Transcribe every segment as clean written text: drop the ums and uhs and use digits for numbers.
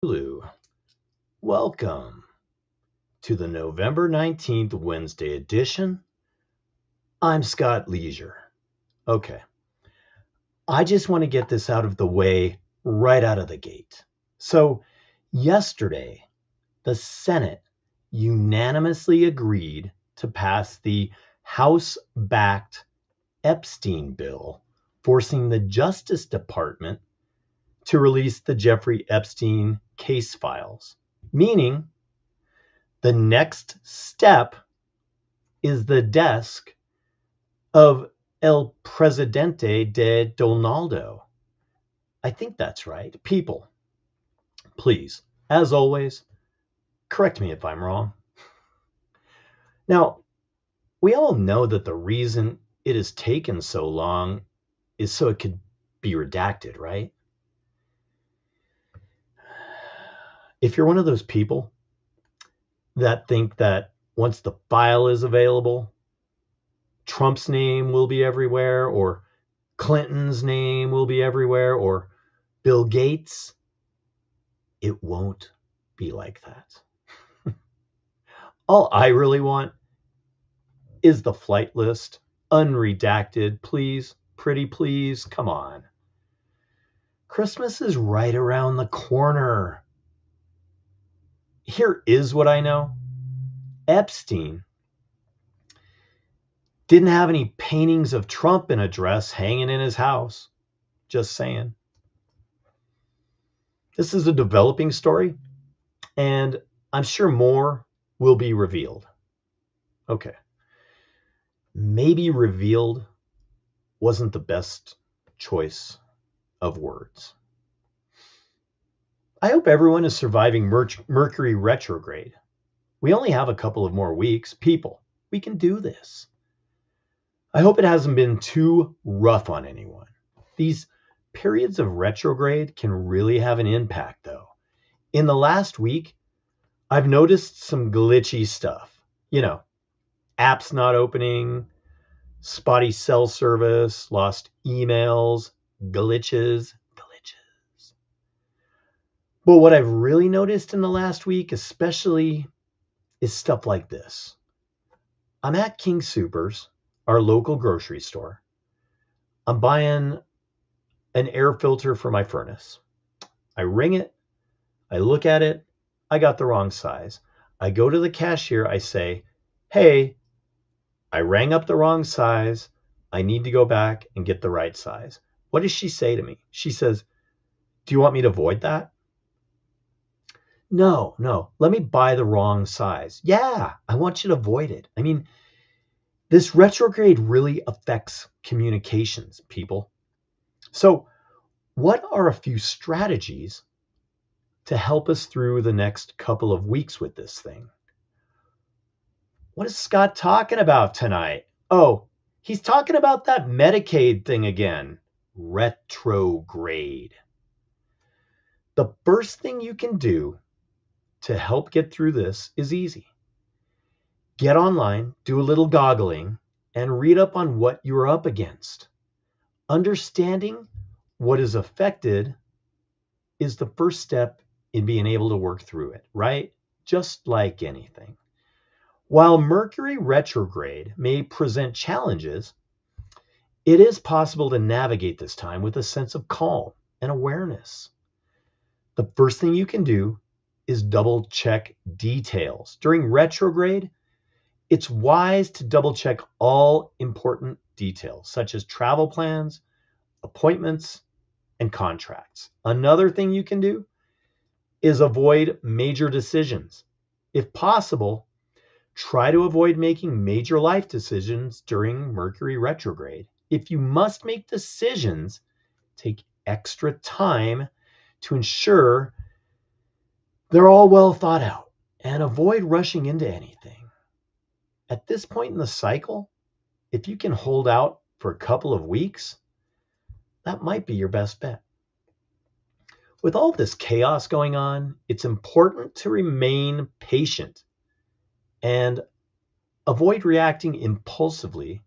Lulu. Welcome to the November 19th Wednesday edition. I'm Scott Leisure. Okay, I just want to get this out of the way right out of the gate. So, yesterday, the Senate unanimously agreed to pass the House backed Epstein bill, forcing the Justice Department to release the Jeffrey Epstein case files, meaning the next step is the desk of El Presidente de Donaldo. I think that's right. People, please, as always, correct me if I'm wrong. Now, we all know that the reason it has taken so long is so it could be redacted, right? If you're one of those people that think that once the file is available, Trump's name will be everywhere, or Clinton's name will be everywhere, or Bill Gates, it won't be like that. All I really want is the flight list, unredacted, please, pretty please, come on. Christmas is right around the corner. Here is what I know. Epstein didn't have any paintings of Trump in a dress hanging in his house. Just saying. This is a developing story, and I'm sure more will be revealed. Okay. Maybe revealed wasn't the best choice of words. I hope everyone is surviving Mercury retrograde. We only have a couple of more weeks. People, we can do this. I hope it hasn't been too rough on anyone. These periods of retrograde can really have an impact, though. In the last week, I've noticed some glitchy stuff. Apps not opening, spotty cell service, lost emails, glitches. But what I've really noticed in the last week, especially, is stuff like this. I'm at King Soopers, our local grocery store. I'm buying an air filter for my furnace. I ring it, I look at it, I got the wrong size. I go to the cashier, I say, hey, I rang up the wrong size. I need to go back and get the right size. What does she say to me? She says, do you want me to void that? No, no, let me buy the wrong size. Yeah, I want you to void it. I mean, this retrograde really affects communications, people. So, what are a few strategies to help us through the next couple of weeks with this thing? What is Scott talking about tonight? Oh, he's talking about that Medicaid thing again. Retrograde. The first thing you can do to help get through this is easy. Get online, do a little googling, and read up on what you're up against. Understanding what is affected is the first step in being able to work through it, right? Just like anything. While Mercury retrograde may present challenges, it is possible to navigate this time with a sense of calm and awareness. The first thing you can do is double check details. During retrograde, it's wise to double check all important details, such as travel plans, appointments, and contracts. Another thing you can do is avoid major decisions. If possible, try to avoid making major life decisions during Mercury retrograde. If you must make decisions, take extra time to ensure they're all well thought out and avoid rushing into anything. At this point in the cycle, if you can hold out for a couple of weeks, that might be your best bet. With all this chaos going on, it's important to remain patient and avoid reacting impulsively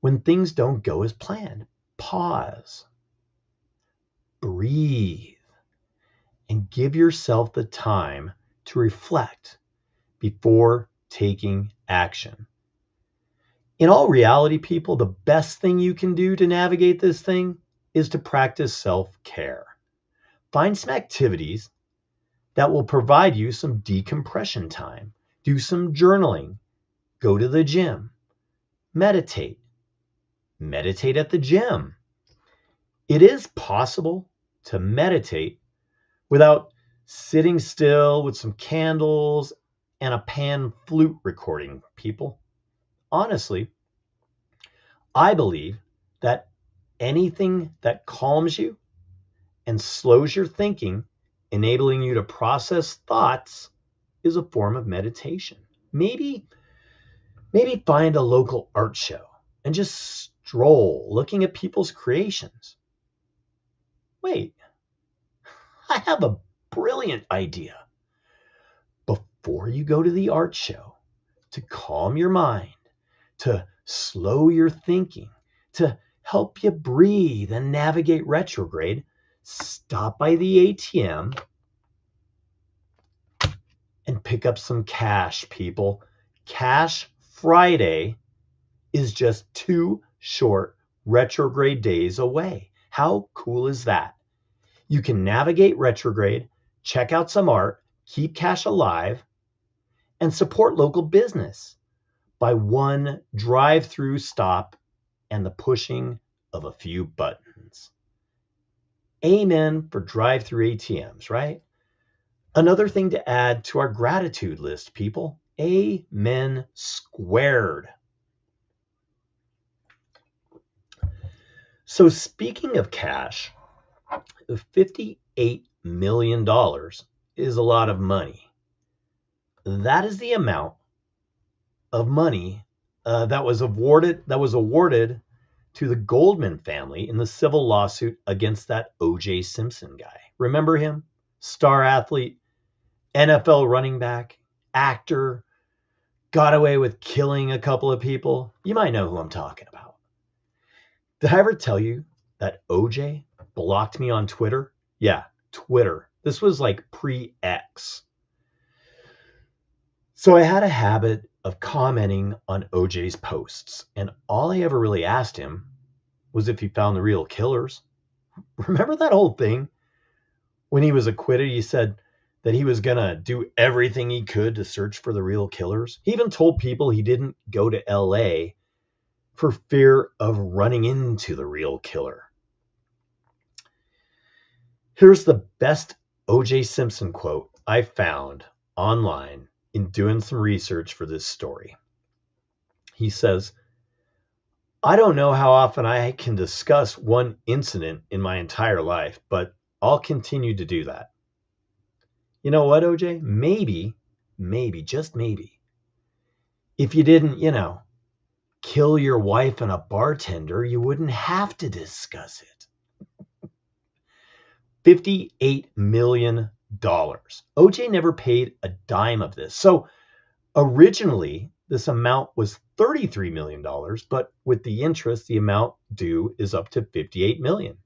when things don't go as planned. Pause, breathe, and give yourself the time to reflect before taking action. In all reality, people, the best thing you can do to navigate this thing is to practice self-care. Find some activities that will provide you some decompression time. Do some journaling. Go to the gym. Meditate. Meditate at the gym. It is possible to meditate without sitting still with some candles and a pan flute recording, people. Honestly, I believe that anything that calms you and slows your thinking, enabling you to process thoughts, is a form of meditation. Maybe find a local art show and just stroll looking at people's creations. Wait, I have a brilliant idea. Before you go to the art show, to calm your mind, to slow your thinking, to help you breathe and navigate retrograde, stop by the ATM and pick up some cash, people. Cash Friday is just 2 short retrograde days away. How cool is that? You can navigate retrograde, check out some art, keep cash alive, and support local business by one drive-through stop and the pushing of a few buttons. Amen for drive-through ATMs, right? Another thing to add to our gratitude list, people. Amen squared. So speaking of cash, $58 million is a lot of money. That is the amount of money that was awarded to the Goldman family in the civil lawsuit against that O.J. Simpson guy. Remember him? Star athlete, NFL running back, actor, got away with killing a couple of people. You might know who I'm talking about. Did I ever tell you that O.J. blocked me on Twitter? Yeah, Twitter. This was like pre-X. So I had a habit of commenting on O.J.'s posts, and all I ever really asked him was if he found the real killers. Remember that whole thing? When he was acquitted, he said that he was going to do everything he could to search for the real killers. He even told people he didn't go to LA for fear of running into the real killer. Here's the best O.J. Simpson quote I found online in doing some research for this story. He says, "I don't know how often I can discuss one incident in my entire life, but I'll continue to do that. You know what, O.J.? Maybe, just maybe, if you didn't, kill your wife and a bartender, you wouldn't have to discuss it." $58 million. O.J. never paid a dime of this. So originally, this amount was $33 million, but with the interest, the amount due is up to $58 million.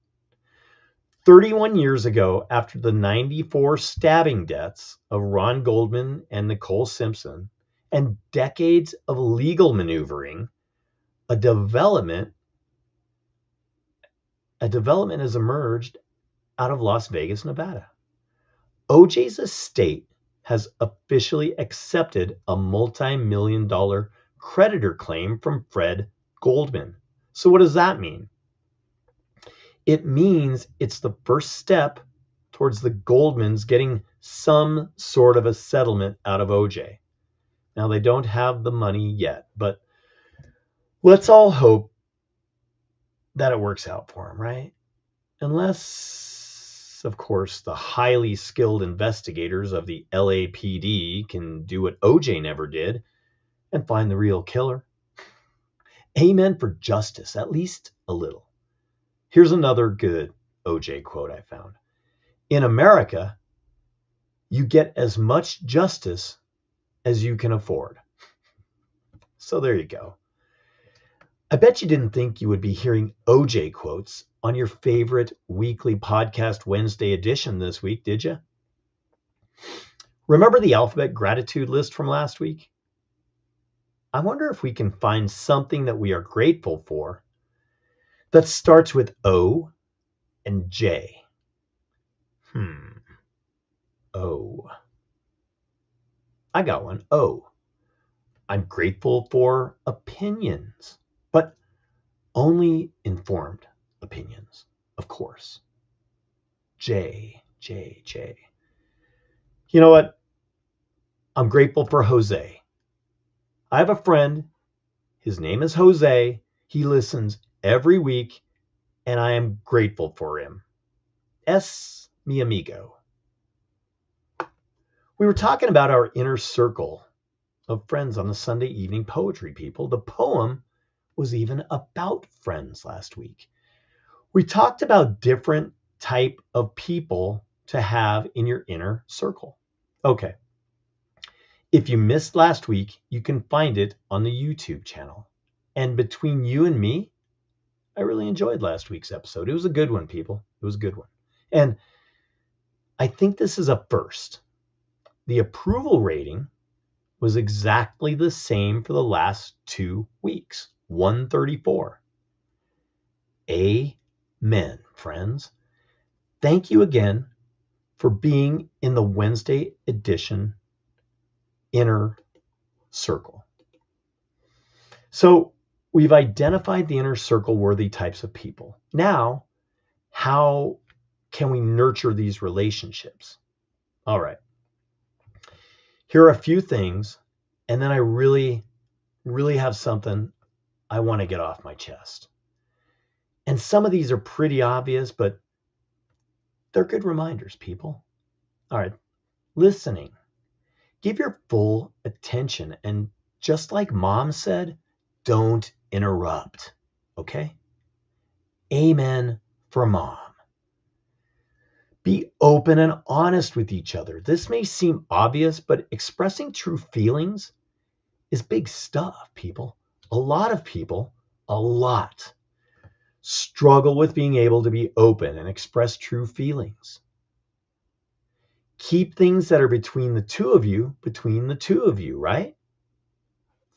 31 years ago, after the 94 stabbing deaths of Ron Goldman and Nicole Simpson, and decades of legal maneuvering, a development has emerged out of Las Vegas, Nevada. O.J.'s estate has officially accepted a multi-million-dollar creditor claim from Fred Goldman. So what does that mean? It means it's the first step towards the Goldmans getting some sort of a settlement out of O.J. Now, they don't have the money yet, but let's all hope that it works out for him, right? Unless, of course, the highly skilled investigators of the LAPD can do what O.J. never did and find the real killer. Amen for justice, at least a little. Here's another good O.J. quote I found. "In America, you get as much justice as you can afford." So there you go. I bet you didn't think you would be hearing O.J. quotes on your favorite weekly podcast Wednesday edition this week, did you? Remember the alphabet gratitude list from last week? I wonder if we can find something that we are grateful for that starts with O and J. O. I got one. O. I'm grateful for opinions, but only informed opinions, of course. J. You know what? I'm grateful for Jose. I have a friend. His name is Jose. He listens every week, and I am grateful for him. S. Mi amigo. We were talking about our inner circle of friends on the Sunday evening poetry, people. The poem was even about friends last week. We talked about different type of people to have in your inner circle. Okay. If you missed last week, you can find it on the YouTube channel. And between you and me, I really enjoyed last week's episode. It was a good one, people. It was a good one. And I think this is a first. The approval rating was exactly the same for the last 2 weeks, 134. Amen, friends. Thank you again for being in the Wednesday edition inner circle. So we've identified the inner circle worthy types of people. Now, how can we nurture these relationships? All right. Here are a few things, and then I really have something I want to get off my chest. And some of these are pretty obvious, but they're good reminders, people. All right. Listening. Give your full attention. And just like mom said, don't interrupt. Okay? Amen for mom. Be open and honest with each other. This may seem obvious, but expressing true feelings is big stuff, people. A lot of people, struggle with being able to be open and express true feelings. Keep things that are between the two of you, right?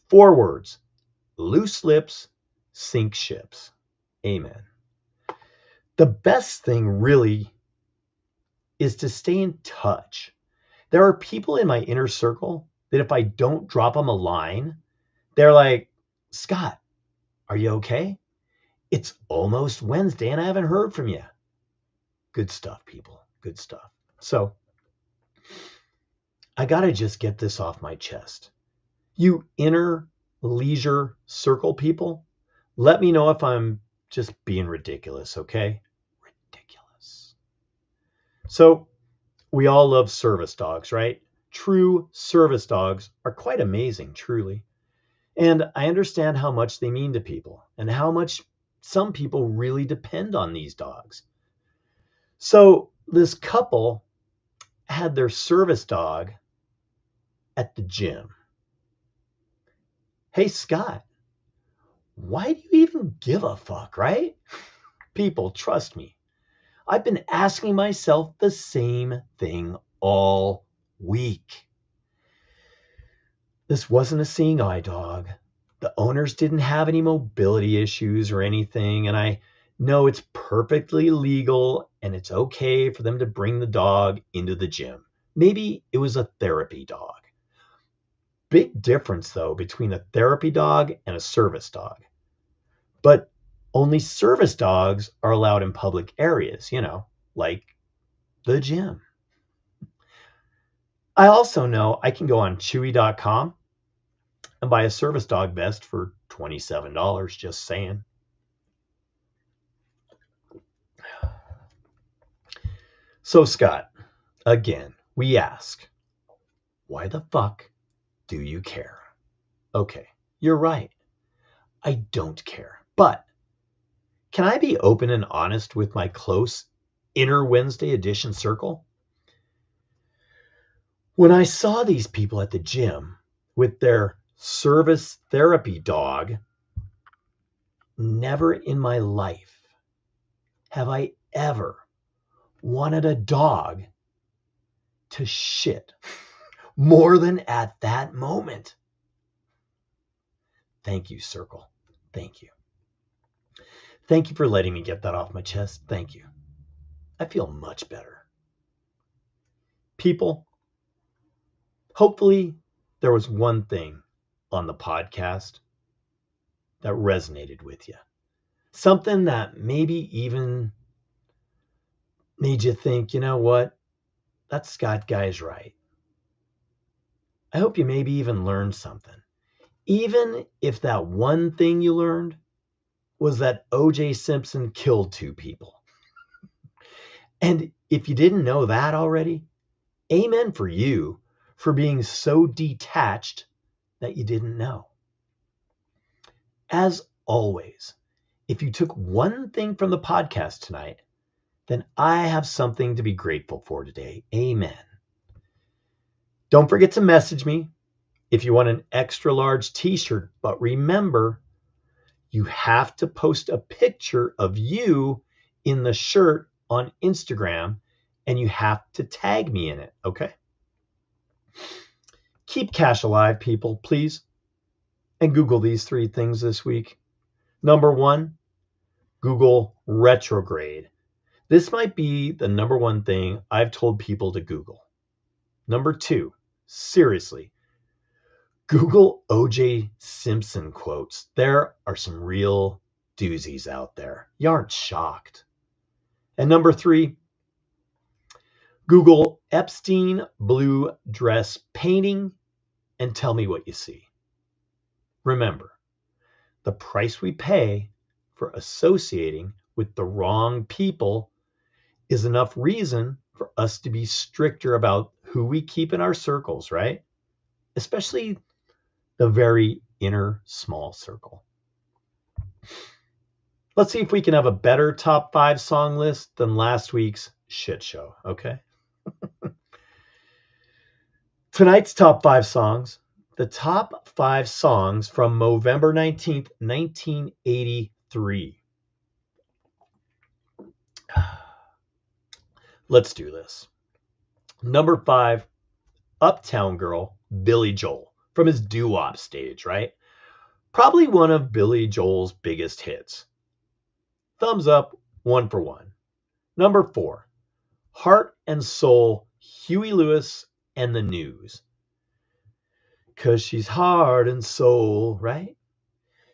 4 words: loose lips, sink ships. Amen. The best thing really is to stay in touch. There are people in my inner circle that if I don't drop them a line, they're like, Scott, are you okay? It's almost Wednesday and I haven't heard from you. Good stuff, people. Good stuff. So I got to just get this off my chest. You inner leisure circle people, let me know if I'm just being ridiculous, okay? Ridiculous. So we all love service dogs, right? True service dogs are quite amazing, truly. And I understand how much they mean to people and how much some people really depend on these dogs. So this couple had their service dog at the gym. Hey, Scott, why do you even give a fuck, right? People, trust me. I've been asking myself the same thing all week. This wasn't a seeing eye dog. The owners didn't have any mobility issues or anything, and I know it's perfectly legal and it's okay for them to bring the dog into the gym. Maybe it was a therapy dog. Big difference, though, between a therapy dog and a service dog. But only service dogs are allowed in public areas, like the gym. I also know I can go on Chewy.com and buy a service dog vest for $27, just saying. So, Scott, again, we ask, why the fuck do you care? Okay, you're right. I don't care. But can I be open and honest with my close inner Wednesday edition circle? When I saw these people at the gym with their service therapy dog, never in my life have I ever wanted a dog to shit more than at that moment. Thank you, Circle. Thank you. Thank you for letting me get that off my chest. Thank you. I feel much better. People, hopefully there was one thing on the podcast that resonated with you. Something that maybe even made you think, you know what? That Scott guy's right. I hope you maybe even learned something. Even if that one thing you learned was that O.J. Simpson killed 2 people. And if you didn't know that already, amen for you for being so detached that you didn't know. As always, if you took one thing from the podcast tonight, then I have something to be grateful for today. Amen. Don't forget to message me if you want an extra large t-shirt, but remember, you have to post a picture of you in the shirt on Instagram and you have to tag me in it, okay? Keep cash alive, people, please. And Google these 3 things this week. Number 1, Google retrograde. This might be the number 1 thing I've told people to Google. Number 2, seriously, Google O.J. Simpson quotes. There are some real doozies out there. You aren't shocked. And number 3, Google Epstein blue dress painting and tell me what you see. Remember, the price we pay for associating with the wrong people is enough reason for us to be stricter about who we keep in our circles, right? Especially the very inner small circle. Let's see if we can have a better top 5 song list than last week's shit show, okay? Tonight's top 5 songs, the top 5 songs from November 19th, 1983. Let's do this. Number 5, Uptown Girl, Billy Joel, from his doo-wop stage, right? Probably one of Billy Joel's biggest hits. Thumbs up, 1 for 1. Number 4, Heart and Soul, Huey Lewis and the News. 'Cause she's heart and soul, right?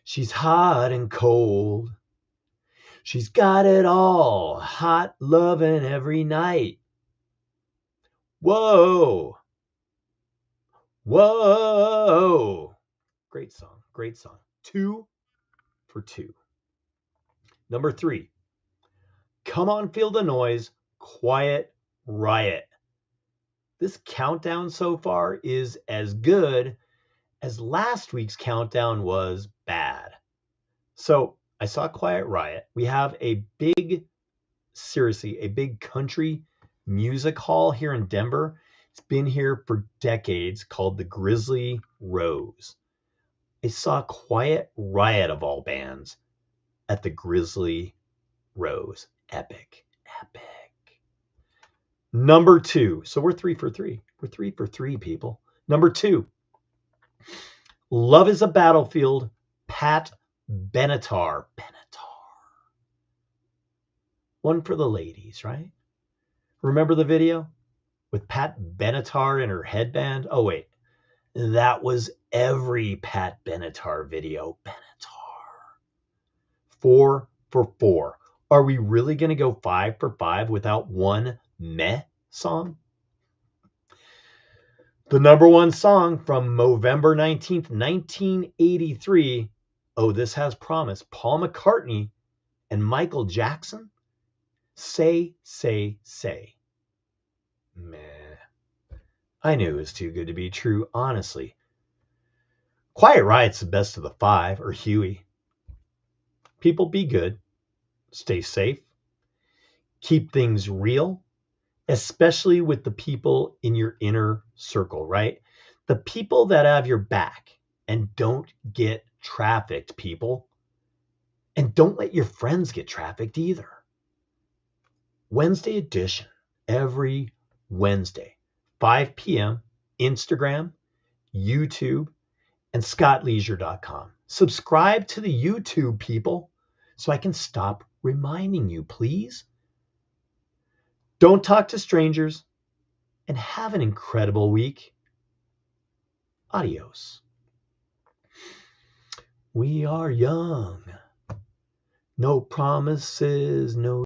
She's hot and cold. She's got it all, hot loving every night. Whoa. Whoa. Great song, great song. 2 for 2. Number 3, Come On Feel the Noise, Quiet Riot. This countdown so far is as good as last week's countdown was bad. So I saw Quiet Riot. We have a big country music hall here in Denver. It's been here for decades, called the Grizzly Rose. I saw Quiet Riot of all bands at the Grizzly Rose. Epic. Number 2. So we're 3 for 3. We're 3 for 3, people. Number 2, Love is a Battlefield, Pat Benatar. One for the ladies, right? Remember the video with Pat Benatar in her headband? Oh, wait. That was every Pat Benatar video. Benatar. 4 for 4. Are we really going to go 5 for 5 without one meh song? The number 1 song from November 19th, 1983. Oh, this has promise. Paul McCartney and Michael Jackson. Say, Say, Say. Meh. I knew it was too good to be true, honestly. Quiet Riot's the best of the 5, or Huey. People, be good. Stay safe. Keep things real, especially with the people in your inner circle, right? The people that have your back, and don't get trafficked, people. And don't let your friends get trafficked either. Wednesday edition, every Wednesday, 5 p.m., Instagram, YouTube, and scottleisure.com. Subscribe to the YouTube, people, so I can stop reminding you, please. Don't talk to strangers, and have an incredible week. Adios. We are young. No promises, no